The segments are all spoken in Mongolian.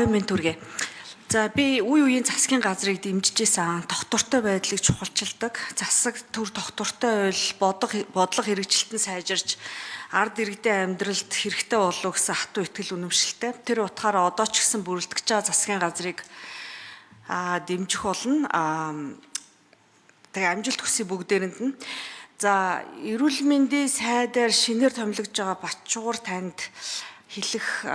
Минь түргээ. За би үе үеийн засгийн газрыг дэмжижсэн доктортой байдлыг чухалчилдаг. Засаг төр доктортой ойл бодлого хэрэгжилтэн сайжирч ард иргэдийн амьдралд хэрэгтэй болов гэсэн хатуу итгэл үнэмшилтэй. Тэр утгаараа одоо ч гэсэн бүрэлдэж байгаа засгийн газрыг дэмжих болно. Тэгээ амжилт хүсье бүгдээрэнд нь. За эрүүл мэндийн сайдаар шинээр томилогдож байгаа Батчуур танд хэлэх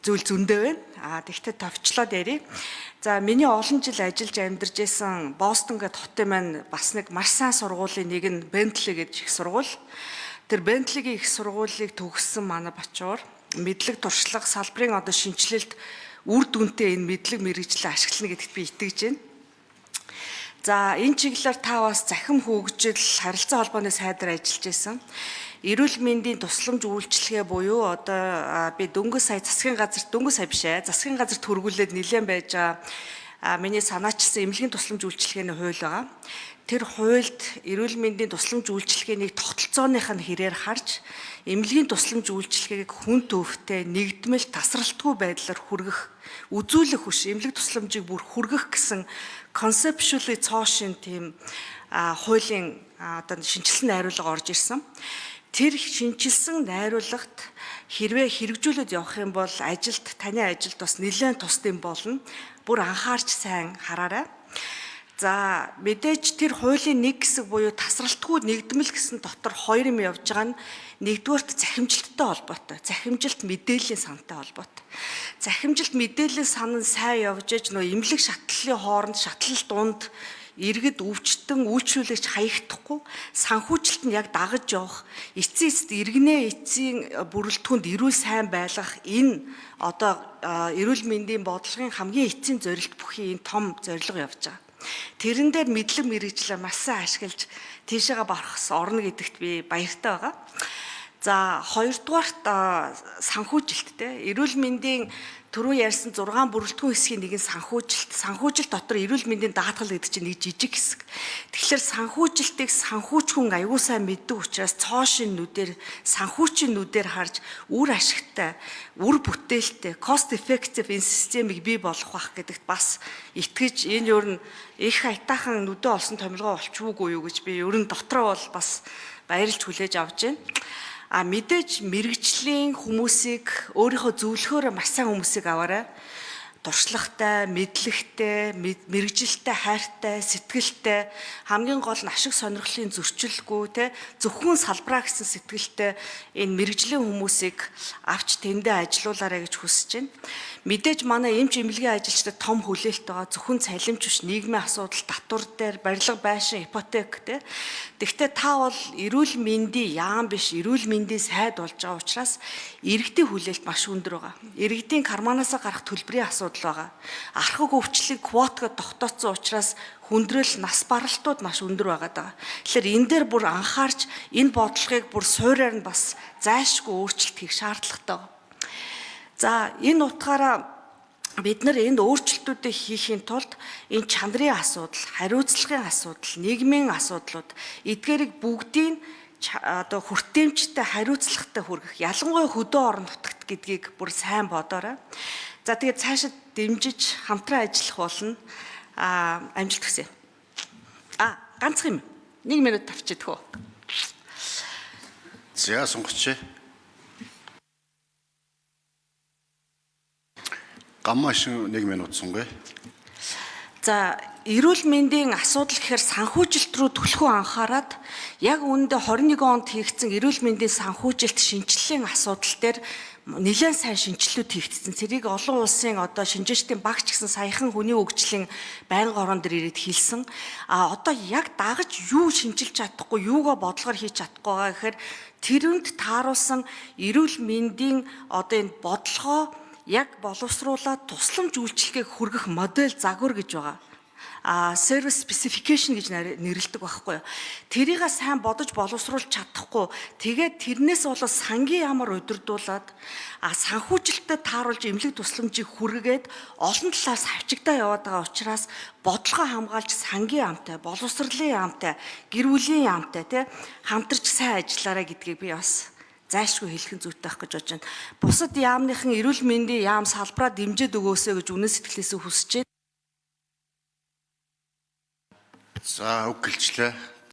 зүйл зөндөө байна. Тэгтээ товчлоод ярив. За миний олон жил ажиллаж амьдарч исэн Бостон гэдэг хотын маань бас нэг маш сайн сургуулийн нэг нь Бентли гэж их сургууль. Тэр Бентлигийн их сургуулийг төгссөн манай Батчуур мэдлэг туршлага салбарын одоо шинжилэлд үр дүнтэй энэ мэдлэг мэргэжлээ ашиглана гэдэгт би итгэж байна. За энэ чиглэлээр та бас захим хөгжил харилцаа холбооны сайдаар ажиллаж исэн. Эрүүл мэндийн тусламж үйлчилгээ буюу одоо би дөнгөж сая засгийн газарт хөргүүлээд нэлээд байж байгаа миний санаачилсан эмнэлгийн тусламж үйлчилгээний хууль байгаа. Тэр хуульд эрүүл мэндийн тусламж үйлчилгээнийг тогтолцооных нь хэрээр харж эмнэлгийн тусламж үйлчилгээг хүн төвхтэй нэгдмэл тасралтгүй байдлаар хүргэх, үзүүлэх хүш эмнэлэг тусламжийг бүр хүргэх гэсэн conceptually цоошин тийм хуулийн одоо шинжилсэн найруулга орж ирсэн. Тэр шинжилсэн найруулгад хэрвээ хэрэгжүүлээд явах юм бол таны ажилд бас нэлээд тусдсан болно. Бүр анхаарч сайн хараарай. За мэдээж тэр хуулийн нэг хэсэг буюу тасралтгүй нэгдмэл гэсэн дотор хоёр юм явж байгаа нь нэгдүгээрт захимжилттай холбоотой. Захимжилт мэдээллийн сантай холбоотой. Захимжилт мэдээллийн сан нь сайн явж иж нөө эмнэлэг шатлалын хооронд шатлал дунд иргэд өвчтөн үйлчлүүлэгч хаягдахгүй санхүүжилт нь яг дагаж явах эцсийн иргэнэ эцсийн бүрэлдэхүүнд эрүүл сайн байлгах энэ одоо эрүүл мэндийн бодлогын хамгийн эцсийн зорилт бүхий энэ том зорилго явж байгаа. Тэрэн дээр мэдлэг мэргэжлээ маш сайн ашиглаж тийшээгээ барах орно гэдэгт би баяртай байгаа. За хоёрдугаарт санхүүжилттэй эрүүл мэндийн түрүү ярьсан 6 бүрэлдэхүүн хэсгийн нэг нь санхүүжилт дотор эрүүл мэндийн даатгал гэдэг чинь нэг жижиг хэсэг. Тэгэхээр санхүүжилтийг санхүүч хүн аягүй сайн мэддэг учраас цоошин нүдээр санхүүчийн нүдээр харж үр ашигтай, үр бүтээлтэй, cost effective энэ системийг бий болгох байх гэдэгт бас итгэж энэ ер нь их айтаахан нүдэ олсон томилгоо болчихвгүй юу гэж би ер нь дотроо бол бас баярлж хүлээж авч байна. Мэдээж мэрэгжлийн хүмүүсийг өөрийнхөө зөвлөхөөр маш сайн хүмүүсийг аваарай. Туршлагатай, мэдлэгтэй, мэрэгжилтэй, хайртай, сэтгэлтэй, хамгийн гол нь ашиг сонирхлын зөрчилгүй зөвхөн салбараа гэсэн сэтгэлтэй энэ мэрэгжлийн хүмүүсийг авч тэндээ ажилуулаарай гэж хүсэж байна. Мэдээж манай эмч эмнэлгийн ажилчдад том хүлээлт байгаа. Зөвхөн цалинч биш, нийгмийн асуудал, татвар дээр, барилга, байшин, ипотек Тэгвэл та бол эрүүл мэндийн яам биш, эрүүл мэндийн сайд болж байгаа учраас иргэдийн хүлээлт маш өндөр байгаа. Иргэдийн карманаасаа гарах төлбөрийн асуудал байгаа. Архаг өвчлөгийг квотод тогтооцсон учраас хүндрэл нас баралтууд маш өндөр байгаа. Тэгэхээр энэ дээр бүр анхаарч энэ бодлогыг бүр суурьаар нь бас зайлшгүй өөрчлөлт хийх шаардлагатай байна. За энэ утгаараа бид нар энэ өөрчлөлтүүдийг хийхийн тулд энэ чанарын асуудал, хариуцлагын асуудал, нийгмийн асуудлууд эдгээрийг бүгдийг одоо хүртээмжтэй хариуцлагатай хүргэх, ялангуяа хөдөө орон нутагт гэдгийг бүр сайн бодоорой. За тэгээд цаашид дэмжиж хамтран ажиллах болно. Амжилт хүсье. Ганц юм. 1 минут тавьчих хөө. За сонгоч. Гаммаш 1 минут сонгоё. За эрүүл мэндийн асуудал гэхээр санхүүжилт рүү төлхөө анхаарад яг үүндээ 21 онд хийгдсэн эрүүл мэндийн санхүүжилт шинжиллийн асуудал дээр нэлээд сайн шинжилэлүүд хийгдсэн. Тэрийг олон улсын одоо шинжээчдийн багч гэсэн саяхан хүний хөгжлийн байнгын орон дээр ирээд хэлсэн. Одоо яг дагаж юу шинжилж чадахгүй, юугаа бодлогоор хийж чадахгүй байгаа гэхээр тэрэнд тааруулсан эрүүл мэндийн одоо энэ бодлогоо яг боловсруулаад тусламж үйлчилгээг хүргэх модель загвар гэж байгаа. Service specification гэж нэрлэдэг байхгүй юу. Тэрийг сайн бодож боловсруулж чадахгүй. Тэгээд тэрнээс болоод сангийн ямар удирдуулаад санхүүжилтөд тааруулж эмнэлэг тусламжийг хүргээд олон талаас хавчигдаа яваад байгаа учраас бодлогоо хамгаалж сангийн амтай, боловсролын амтай, гэр бүлийн амтай хамтарч сайн ажиллаарай гэдгийг би бас зайлшгүй хэлэх нь зүйтэй байх гэж бодож байна. Бусад яамныхан эрүүл мэндийн яам салбараа дэмжиж өгөөсэй гэж үнэн сэтгэлээсээ хүсэж байна. За үг гэлчлээ.